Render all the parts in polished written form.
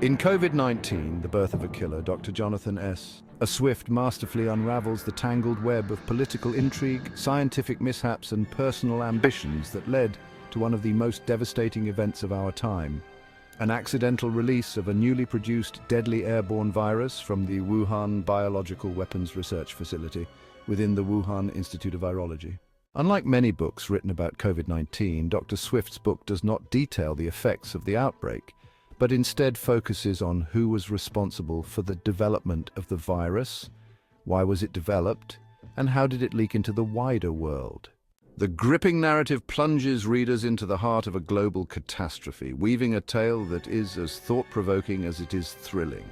In COVID-19, The Birth of a Killer, Dr. Jonathan S. A Swift masterfully unravels the tangled web of political intrigue, scientific mishaps, and personal ambitions that led to one of the most devastating events of our time: an accidental release of a newly produced deadly airborne virus from the Wuhan Biological Weapons Research Facility within the Wuhan Institute of Virology. Unlike many books written about COVID-19, Dr. Swift's book does not detail the effects of the outbreak, but instead focuses on who was responsible for the development of the virus, why was it developed, and how did it leak into the wider world. The gripping narrative plunges readers into the heart of a global catastrophe, weaving a tale that is as thought-provoking as it is thrilling.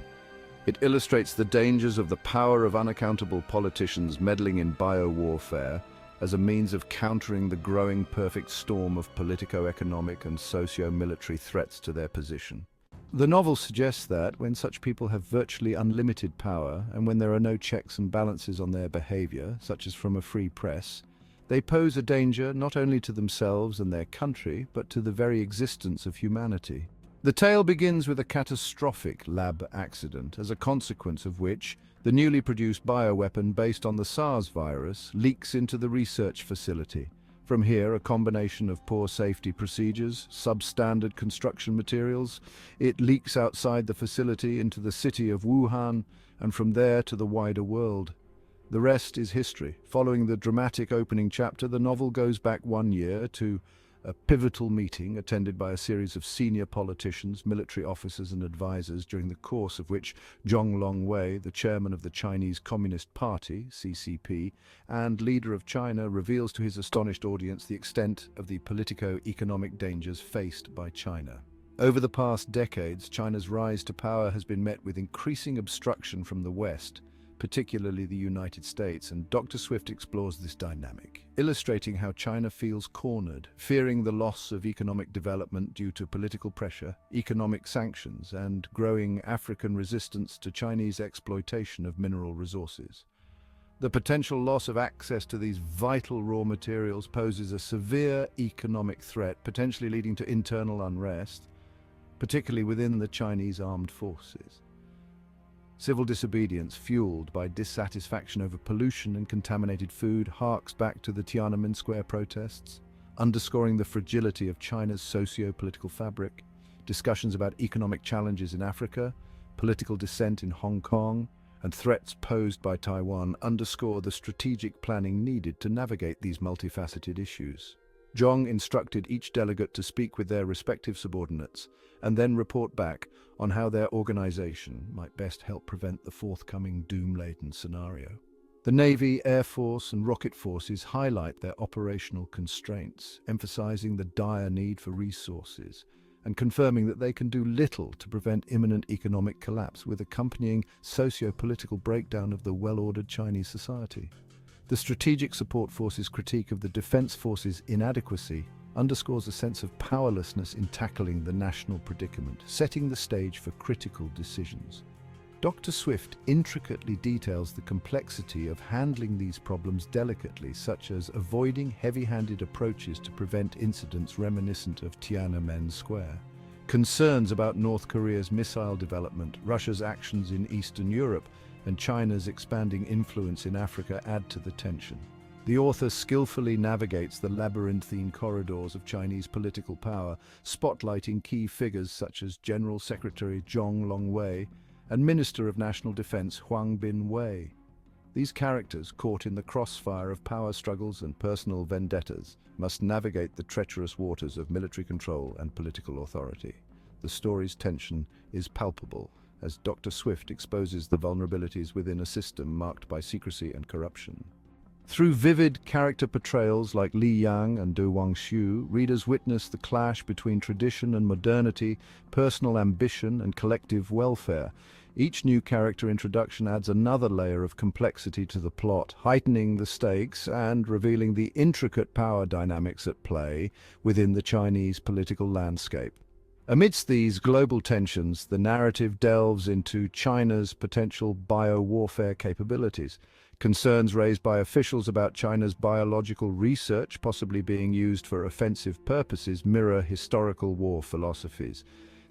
It illustrates the dangers of the power of unaccountable politicians meddling in biowarfare as a means of countering the growing perfect storm of politico-economic and socio-military threats to their position. The novel suggests that, when such people have virtually unlimited power and when there are no checks and balances on their behavior, such as from a free press, they pose a danger not only to themselves and their country, but to the very existence of humanity. The tale begins with a catastrophic lab accident, as a consequence of which the newly produced bioweapon based on the Sars virus leaks into the research facility. From here, a combination of poor safety procedures, substandard construction materials, it leaks outside the facility into the city of Wuhan, and from there to the wider world. The rest is history. Following the dramatic opening chapter, the novel goes back 1 year to a pivotal meeting attended by a series of senior politicians, military officers and advisors, during the course of which Zhong Longwei, the chairman of the Chinese Communist Party, CCP, and leader of China, reveals to his astonished audience the extent of the politico-economic dangers faced by China. Over the past decades, China's rise to power has been met with increasing obstruction from the West, particularly the United States, and Dr. Swift explores this dynamic, illustrating how China feels cornered, fearing the loss of economic development due to political pressure, economic sanctions, and growing African resistance to Chinese exploitation of mineral resources. The potential loss of access to these vital raw materials poses a severe economic threat, potentially leading to internal unrest, particularly within the Chinese armed forces. Civil disobedience, fueled by dissatisfaction over pollution and contaminated food, harks back to the Tiananmen Square protests, underscoring the fragility of China's socio-political fabric. Discussions about economic challenges in Africa, political dissent in Hong Kong, and threats posed by Taiwan underscore the strategic planning needed to navigate these multifaceted issues. Zhong instructed each delegate to speak with their respective subordinates and then report back on how their organization might best help prevent the forthcoming doom-laden scenario. The Navy, Air Force, and rocket forces highlight their operational constraints, emphasizing the dire need for resources and confirming that they can do little to prevent imminent economic collapse with accompanying socio-political breakdown of the well-ordered Chinese society. The Strategic Support Force's critique of the Defense Force's inadequacy underscores a sense of powerlessness in tackling the national predicament, setting the stage for critical decisions. Dr. Swift intricately details the complexity of handling these problems delicately, such as avoiding heavy-handed approaches to prevent incidents reminiscent of Tiananmen Square. Concerns about North Korea's missile development, Russia's actions in Eastern Europe, and China's expanding influence in Africa add to the tension. The author skillfully navigates the labyrinthine corridors of Chinese political power, spotlighting key figures such as General Secretary Zhong Longwei and Minister of National Defense Huang Bin-wei. These characters, caught in the crossfire of power struggles and personal vendettas, must navigate the treacherous waters of military control and political authority. The story's tension is palpable, as Dr. Swift exposes the vulnerabilities within a system marked by secrecy and corruption. Through vivid character portrayals like Li Yang and Du Wangxiu, readers witness the clash between tradition and modernity, personal ambition and collective welfare. Each new character introduction adds another layer of complexity to the plot, heightening the stakes and revealing the intricate power dynamics at play within the Chinese political landscape. Amidst these global tensions, the narrative delves into China's potential biowarfare capabilities. Concerns raised by officials about China's biological research possibly being used for offensive purposes mirror historical war philosophies.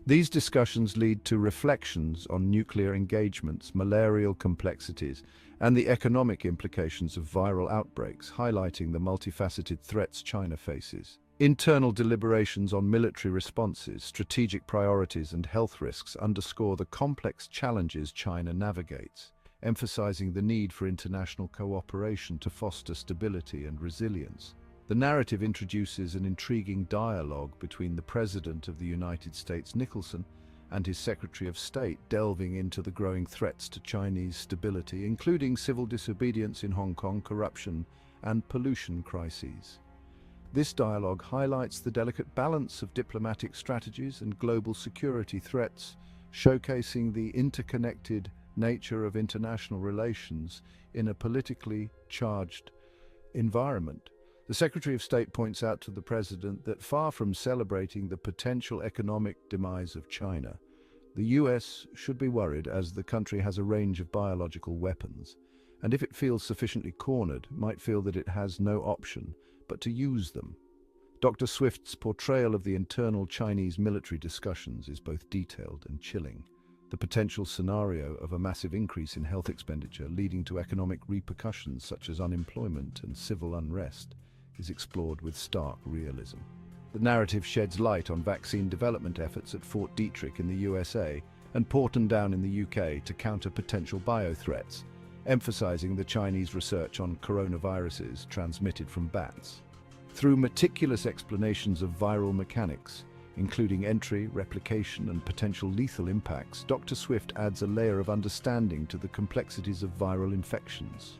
These discussions lead to reflections on nuclear engagements, malarial complexities, and the economic implications of viral outbreaks, highlighting the multifaceted threats China faces. Internal deliberations on military responses, strategic priorities, and health risks underscore the complex challenges China navigates, emphasizing the need for international cooperation to foster stability and resilience. The narrative introduces an intriguing dialogue between the President of the United States, Nicholson, and his Secretary of State, delving into the growing threats to Chinese stability, including civil disobedience in Hong Kong, corruption, and pollution crises. This dialogue highlights the delicate balance of diplomatic strategies and global security threats, showcasing the interconnected nature of international relations in a politically charged environment. The Secretary of State points out to the President that far from celebrating the potential economic demise of China, the US should be worried, as the country has a range of biological weapons, and if it feels sufficiently cornered, might feel that it has no option but to use them. Dr. Swift's portrayal of the internal Chinese military discussions is both detailed and chilling. The potential scenario of a massive increase in health expenditure leading to economic repercussions such as unemployment and civil unrest is explored with stark realism. The narrative sheds light on vaccine development efforts at Fort Detrick in the USA and Portondown in the UK to counter potential biothreats, emphasizing the Chinese research on coronaviruses transmitted from bats. Through meticulous explanations of viral mechanics, including entry, replication, and potential lethal impacts, Dr. Swift adds a layer of understanding to the complexities of viral infections.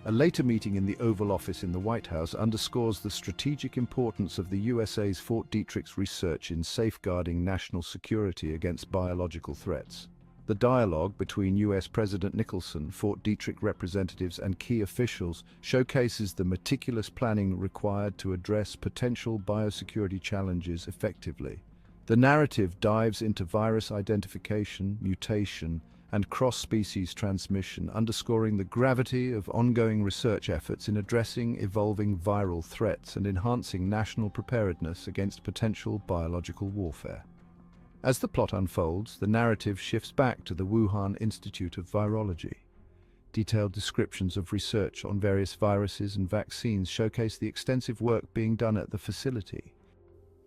A later meeting in the Oval Office in the White House underscores the strategic importance of the USA's Fort Detrick's research in safeguarding national security against biological threats. The dialogue between US President Nicholson, Fort Detrick representatives, and key officials showcases the meticulous planning required to address potential biosecurity challenges effectively. The narrative dives into virus identification, mutation, and cross-species transmission, underscoring the gravity of ongoing research efforts in addressing evolving viral threats and enhancing national preparedness against potential biological warfare. As the plot unfolds, the narrative shifts back to the Wuhan Institute of Virology. Detailed descriptions of research on various viruses and vaccines showcase the extensive work being done at the facility.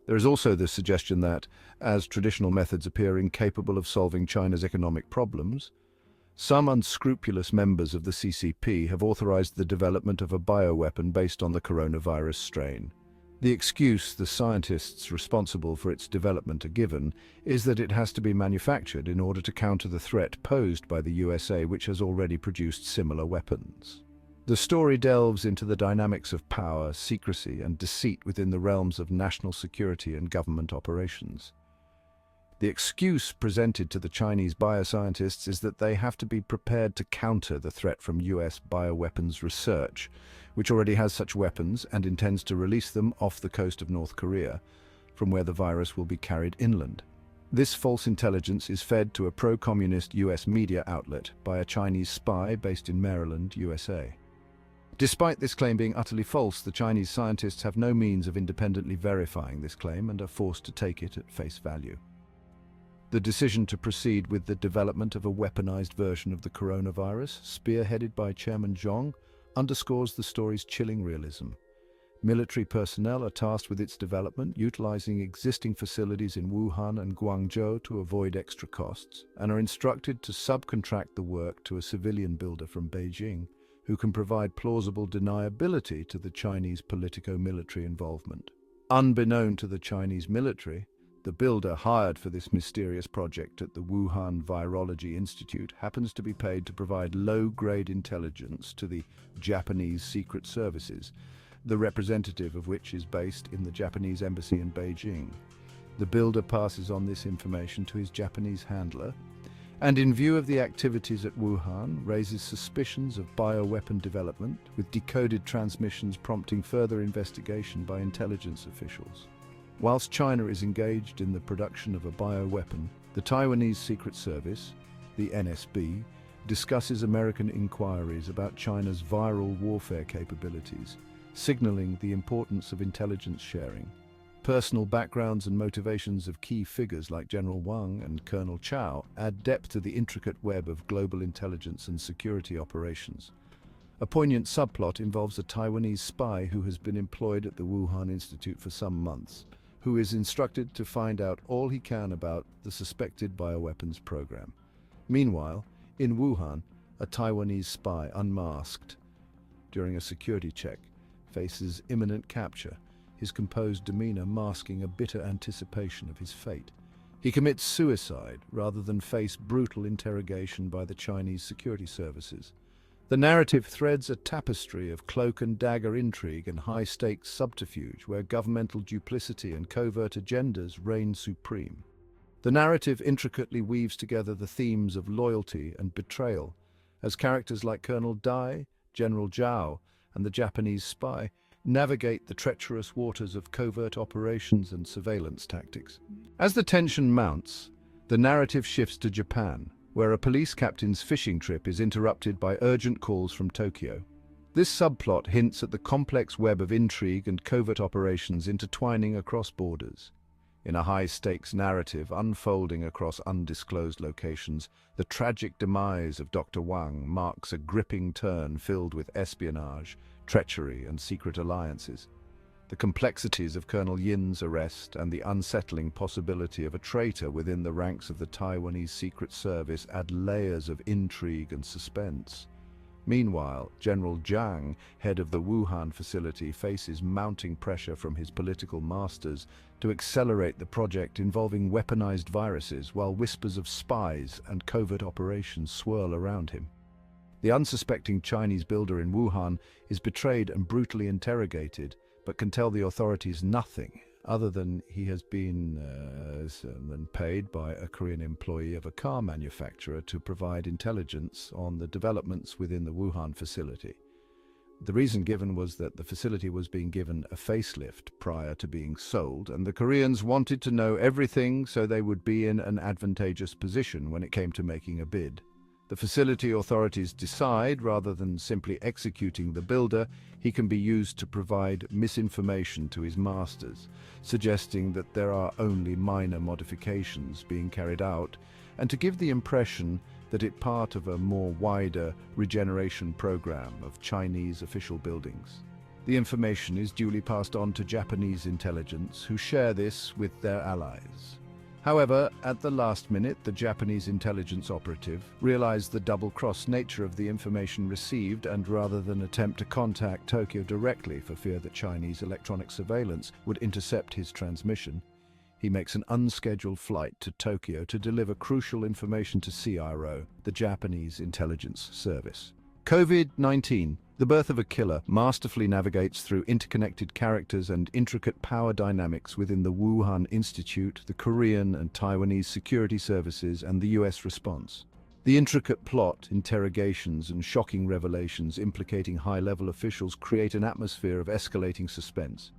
There is also the suggestion that, as traditional methods appear incapable of solving China's economic problems, some unscrupulous members of the CCP have authorized the development of a bioweapon based on the coronavirus strain. The excuse the scientists responsible for its development are given is that it has to be manufactured in order to counter the threat posed by the USA, which has already produced similar weapons. The story delves into the dynamics of power, secrecy, and deceit within the realms of national security and government operations. The excuse presented to the Chinese bioscientists is that they have to be prepared to counter the threat from US bioweapons research, which already has such weapons and intends to release them off the coast of North Korea, from where the virus will be carried inland. This false intelligence is fed to a pro-communist US media outlet by a Chinese spy based in Maryland, USA. Despite this claim being utterly false, the Chinese scientists have no means of independently verifying this claim and are forced to take it at face value. The decision to proceed with the development of a weaponized version of the coronavirus, spearheaded by Chairman Zhong, underscores the story's chilling realism. Military personnel are tasked with its development, utilizing existing facilities in Wuhan and Guangzhou to avoid extra costs, and are instructed to subcontract the work to a civilian builder from Beijing, who can provide plausible deniability to the Chinese politico-military involvement. Unbeknown to the Chinese military, the builder hired for this mysterious project at the Wuhan Virology Institute happens to be paid to provide low-grade intelligence to the Japanese secret services, the representative of which is based in the Japanese embassy in Beijing. The builder passes on this information to his Japanese handler, and in view of the activities at Wuhan, raises suspicions of bioweapon development, with decoded transmissions prompting further investigation by intelligence officials. Whilst China is engaged in the production of a bioweapon, the Taiwanese Secret Service, the NSB, discusses American inquiries about China's viral warfare capabilities, signaling the importance of intelligence sharing. Personal backgrounds and motivations of key figures like General Wang and Colonel Chao add depth to the intricate web of global intelligence and security operations. A poignant subplot involves a Taiwanese spy who has been employed at the Wuhan Institute for some months, who is instructed to find out all he can about the suspected bioweapons program. Meanwhile, in Wuhan, a Taiwanese spy, unmasked during a security check, faces imminent capture, his composed demeanor masking a bitter anticipation of his fate. He commits suicide rather than face brutal interrogation by the Chinese security services. The narrative threads a tapestry of cloak-and-dagger intrigue and high-stakes subterfuge where governmental duplicity and covert agendas reign supreme. The narrative intricately weaves together the themes of loyalty and betrayal, as characters like Colonel Dai, General Zhao, and the Japanese spy navigate the treacherous waters of covert operations and surveillance tactics. As the tension mounts, the narrative shifts to Japan, where a police captain's fishing trip is interrupted by urgent calls from Tokyo. This subplot hints at the complex web of intrigue and covert operations intertwining across borders. In a high-stakes narrative unfolding across undisclosed locations, the tragic demise of Dr. Wang marks a gripping turn filled with espionage, treachery, and secret alliances. The complexities of Colonel Yin's arrest and the unsettling possibility of a traitor within the ranks of the Taiwanese Secret Service add layers of intrigue and suspense. Meanwhile, General Zhang, head of the Wuhan facility, faces mounting pressure from his political masters to accelerate the project involving weaponized viruses, while whispers of spies and covert operations swirl around him. The unsuspecting Chinese builder in Wuhan is betrayed and brutally interrogated, but can tell the authorities nothing other than he has been paid by a Korean employee of a car manufacturer to provide intelligence on the developments within the Wuhan facility. The reason given was that the facility was being given a facelift prior to being sold, and the Koreans wanted to know everything so they would be in an advantageous position when it came to making a bid. The facility authorities decide, rather than simply executing the builder, he can be used to provide misinformation to his masters, suggesting that there are only minor modifications being carried out, and to give the impression that it's part of a more wider regeneration program of Chinese official buildings. The information is duly passed on to Japanese intelligence, who share this with their allies. However, at the last minute, the Japanese intelligence operative realized the double-cross nature of the information received, and rather than attempt to contact Tokyo directly for fear that Chinese electronic surveillance would intercept his transmission, he makes an unscheduled flight to Tokyo to deliver crucial information to CRO, the Japanese intelligence service. COVID-19, the birth of a killer, masterfully navigates through interconnected characters and intricate power dynamics within the Wuhan Institute, the Korean and Taiwanese security services, and the US response. The intricate plot, interrogations, and shocking revelations implicating high-level officials create an atmosphere of escalating suspense.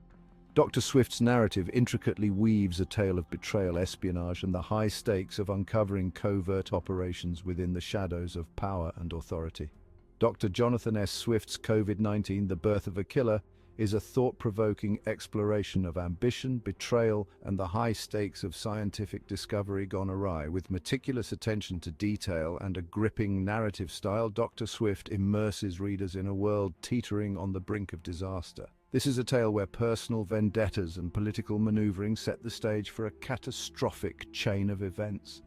Dr. Swift's narrative intricately weaves a tale of betrayal, espionage, and the high stakes of uncovering covert operations within the shadows of power and authority. Dr. Jonathan S. Swift's COVID-19, The Birth of a Killer, is a thought-provoking exploration of ambition, betrayal, and the high stakes of scientific discovery gone awry. With meticulous attention to detail and a gripping narrative style, Dr. Swift immerses readers in a world teetering on the brink of disaster. This is a tale where personal vendettas and political maneuvering set the stage for a catastrophic chain of events,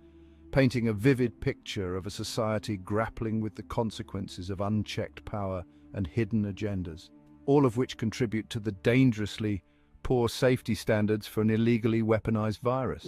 painting a vivid picture of a society grappling with the consequences of unchecked power and hidden agendas, all of which contribute to the dangerously poor safety standards for an illegally weaponized virus.